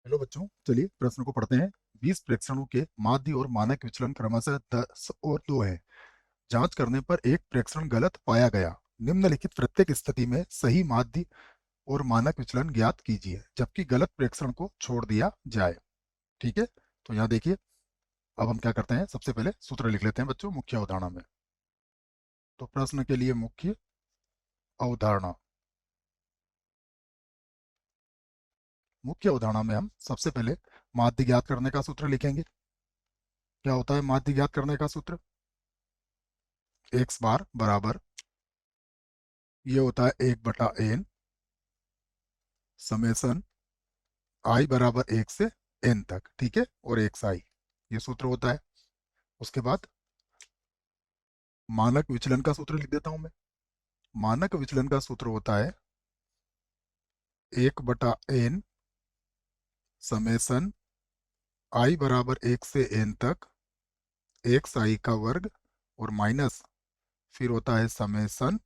Hello बच्चों, चलिए प्रश्न को पढ़ते हैं। 20 प्रेक्षणों के माध्य और मानक विचलन क्रमशः 10 और 2 है। जांच करने पर एक प्रेक्षण गलत पाया गया। निम्नलिखित प्रत्येक स्थिति में सही माध्य और मानक विचलन ज्ञात कीजिए जबकि गलत प्रेक्षण को छोड़ दिया जाए। ठीक है, तो यहाँ देखिए। अब हम क्या करते हैं, सबसे पहले सूत्र लिख लेते हैं बच्चों मुख्य अवधारणा में। तो प्रश्न के लिए मुख्य अवधारणा, मुख्य अवधारणा में हम सबसे पहले माध्य ज्ञात करने का सूत्र लिखेंगे। क्या होता है माध्य ज्ञात करने का सूत्र? एक्स बार बराबर, ये होता है 1/n समेसन आई बराबर 1 से n तक। ठीक है, और एक्स आई, ये सूत्र होता है। उसके बाद मानक विचलन का सूत्र लिख देता हूं मैं। मानक विचलन का सूत्र होता है 1/n समेसन आई बराबर 1 से n तक एक्स आई का वर्ग और माइनस, फिर होता है समेसन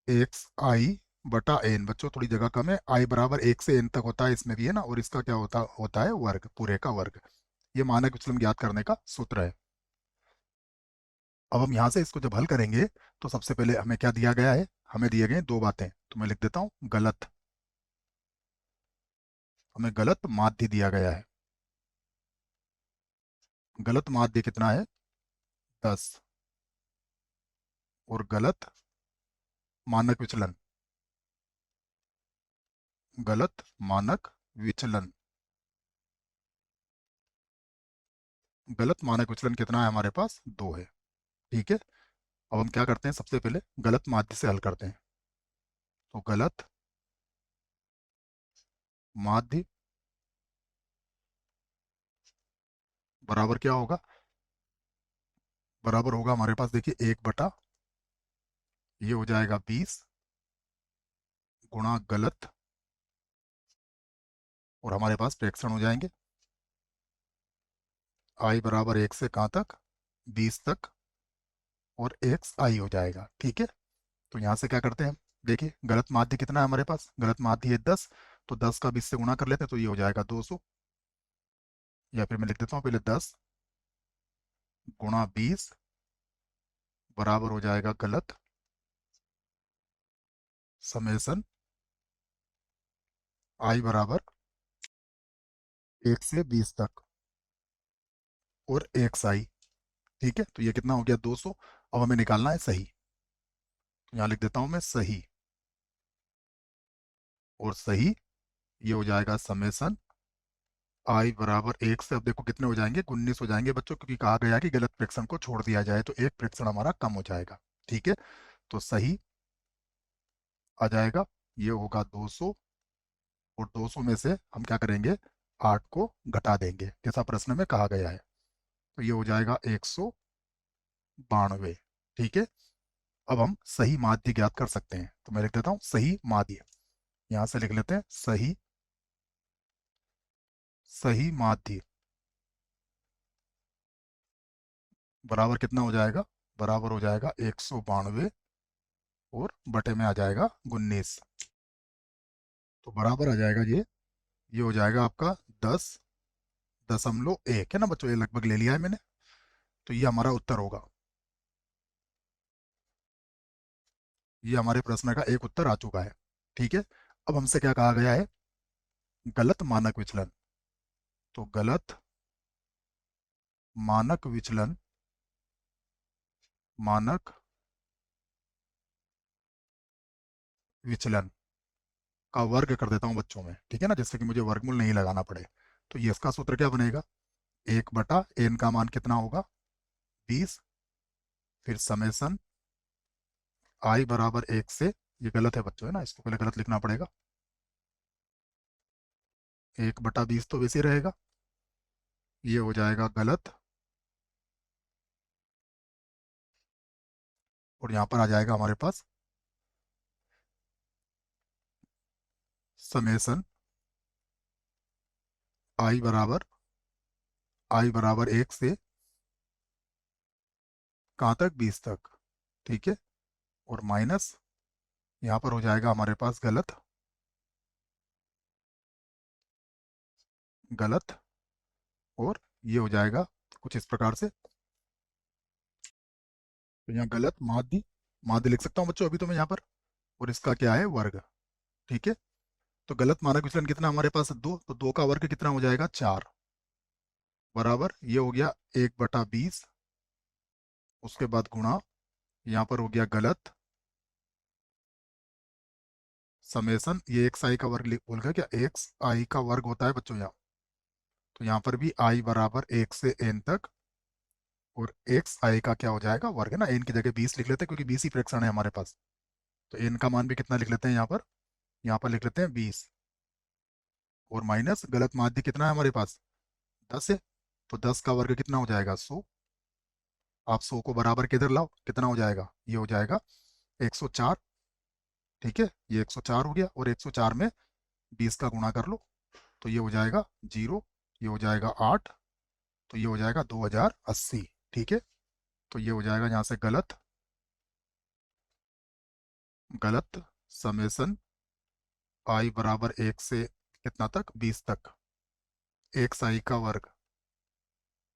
एक्स आई बटा एन। बच्चों थोड़ी जगह कम है, आई बराबर 1 से n तक होता है, इसमें भी है ना, और इसका क्या होता होता है वर्ग, पूरे का वर्ग। ये मानक विचलन ज्ञात करने का सूत्र है। अब हम यहाँ से इसको जब हल करेंगे तो सबसे पहले हमें क्या दिया गया है, हमें दिए गए दो बातें, तो मैं लिख देता हूँ गलत। हमें गलत माध्य दिया गया है। गलत माध्य कितना है? 10। और गलत मानक विचलन, गलत मानक विचलन, गलत मानक विचलन कितना है हमारे पास? 2 है। ठीक है, अब हम क्या करते हैं, सबसे पहले गलत माध्य से हल करते हैं। तो गलत माध्य बराबर क्या होगा? बराबर होगा हमारे पास, देखिए 1/, ये हो जाएगा 20 गुणा गलत, और हमारे पास प्रेक्षण हो जाएंगे आई बराबर 1 से कहाँ तक? 20 तक, और एक्स आई हो जाएगा। ठीक है, तो यहाँ से क्या करते हैं हम, देखिए गलत माध्य कितना है हमारे पास? गलत माध्य है 10, तो 10 का 20 से गुणा कर लेते हैं, तो ये हो जाएगा 200। या फिर मैं लिख देता हूँ पहले 10 गुणा 20 बराबर हो जाएगा गलत समेसन आई बराबर 1 से 20 तक और एक्स आई। ठीक है, तो ये कितना हो गया? 200। अब हमें निकालना है सही, तो यहाँ लिख देता हूँ मैं सही। और सही ये हो जाएगा समेसन आई बराबर 1 से, अब देखो कितने हो जाएंगे? 19 हो जाएंगे बच्चों, क्योंकि कहा गया है कि गलत प्रेक्षण को छोड़ दिया जाए, तो एक प्रेक्षण हमारा कम हो जाएगा। ठीक है, तो सही आ जाएगा, ये होगा 200। और 200 में से हम क्या करेंगे? 8 को घटा देंगे, जैसा प्रश्न में कहा गया है। तो ये हो जाएगा 192। ठीक है, अब हम सही माध्य ज्ञात कर सकते हैं, तो मैं लिख देता हूँ सही माध्य। यहाँ से लिख लेते हैं सही, सही माध्य बराबर कितना हो जाएगा? बराबर हो जाएगा 192, और बटे में आ जाएगा 19। तो बराबर आ जाएगा ये हो जाएगा आपका 10.1 है ना बच्चों, ये लगभग ले लिया है मैंने। तो ये हमारा उत्तर होगा। ये हमारे प्रश्न का एक उत्तर आ चुका है। ठीक है, अब हमसे क्या कहा गया है? गलत मानक विचलन। तो गलत मानक विचलन, मानक विचलन का वर्ग कर देता हूं बच्चों में, ठीक है ना, जिससे कि मुझे वर्गमूल नहीं लगाना पड़े। तो ये इसका सूत्र क्या बनेगा? 1/n का मान कितना होगा? 20, फिर समेसन आई बराबर 1 से, ये गलत है बच्चों है ना, इसको पहले गलत लिखना पड़ेगा। 1/20 तो वैसे ही रहेगा, ये हो जाएगा गलत, और यहाँ पर आ जाएगा हमारे पास समेसन आई बराबर 1 से कहाँ तक? 20 तक। ठीक है, और माइनस, यहाँ पर हो जाएगा हमारे पास गलत गलत, और ये हो जाएगा कुछ इस प्रकार से। तो यहाँ गलत माध्य, माध्य लिख सकता हूँ बच्चों अभी तो मैं यहाँ पर, और इसका क्या है, वर्ग। ठीक है। तो गलत मानक विचलन कितना हमारे पास, 2, तो 2 का वर्ग कितना हो जाएगा, 4, बराबर ये हो गया 1/20। उसके बाद गुणा, यहाँ पर हो गया गलत समेसन, ये एक्स आई का वर्ग बोल गया क्या, एक्स आई का वर्ग होता है बच्चों यहाँ। तो यहाँ पर भी आई बराबर 1 से n तक, और एक्स आई का क्या हो जाएगा, वर्ग है ना, n की जगह 20 लिख लेते हैं क्योंकि 20 ही फ्रैक्शन है हमारे पास। तो n का मान भी कितना लिख लेते हैं यहाँ पर लिख लेते हैं 20, और माइनस गलत माध्य कितना है हमारे पास, 10 है। तो 10 का वर्ग कितना हो जाएगा, 100। आप 100 को बराबर किधर लाओ, कितना हो जाएगा, ये हो जाएगा 104। ठीक है, ये 104 हो गया, और 104 में 20 का गुणा कर लो, तो ये हो जाएगा 0, ये हो जाएगा 8, तो ये हो जाएगा 2080। ठीक है। तो ये हो जाएगा यहाँ से गलत, गलत समेसन आई बराबर 1 से कितना तक, 20 तक, एक्स आई का वर्ग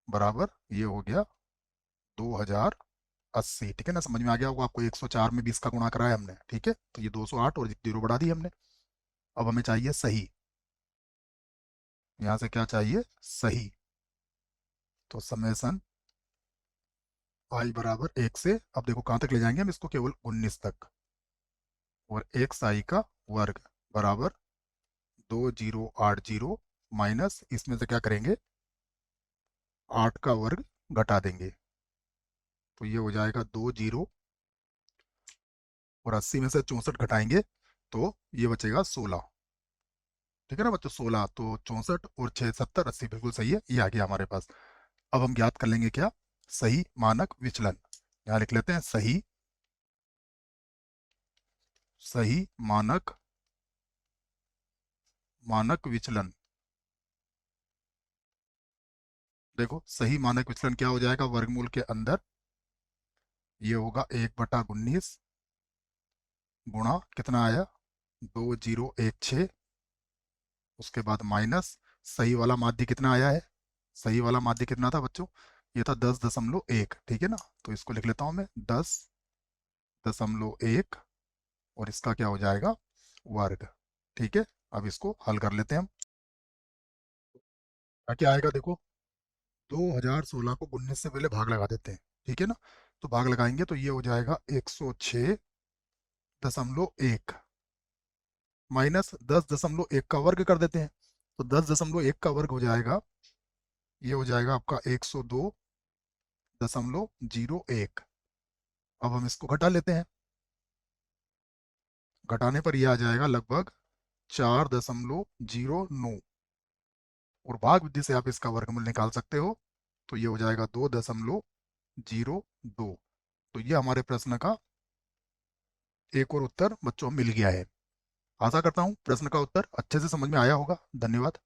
बराबर ये हो गया 2080। ठीक है ना, समझ में आ गया होगा आपको, 104 में 20 का गुणा कराया हमने। ठीक है, तो ये 208 और 0 बढ़ा दी हमने। अब हमें चाहिए सही, यहाँ से क्या चाहिए, सही। तो समेसन आई बराबर 1 से, अब देखो कहाँ तक ले जाएंगे हम इसको, केवल 19 तक, और एक्स आई का वर्ग बराबर 2080 माइनस इसमें से क्या करेंगे, 8 का वर्ग घटा देंगे, तो ये हो जाएगा 20, और 80 में से 64 घटाएंगे तो ये बचेगा 16। ठीक है ना बच्चों, 16, तो 64 और 6 70 80 बिल्कुल सही है, ये आ गया हमारे पास। अब हम ज्ञात कर लेंगे क्या, सही मानक विचलन। यहाँ लिख लेते हैं सही, सही मानक, मानक विचलन। देखो सही मानक विचलन क्या हो जाएगा, वर्गमूल के अंदर ये होगा 1/19, गुणा कितना आया, 2016, उसके बाद माइनस सही वाला माध्य कितना आया है, सही वाला माध्य कितना था बच्चों, ये था 10.1। ठीक है ना, तो इसको लिख लेता हूं मैं 10.1, और इसका क्या हो जाएगा, वर्ग। ठीक है, अब इसको हल कर लेते हैं हम। क्या आएगा देखो, 2016 को 19 से पहले भाग लगा देते हैं। ठीक है ना, तो भाग लगाएंगे तो ये हो जाएगा 106.1 माइनस 10.1 का वर्ग कर देते हैं, तो 10.1 का वर्ग हो जाएगा, ये हो जाएगा आपका 102.01। अब हम इसको घटा लेते हैं, घटाने पर यह आ जाएगा लगभग 4.09, और भाग विधि से आप इसका वर्गमूल निकाल सकते हो, तो ये हो जाएगा 2.02। तो ये हमारे प्रश्न का एक और उत्तर बच्चों मिल गया है। आशा करता हूँ प्रश्न का उत्तर अच्छे से समझ में आया होगा। धन्यवाद।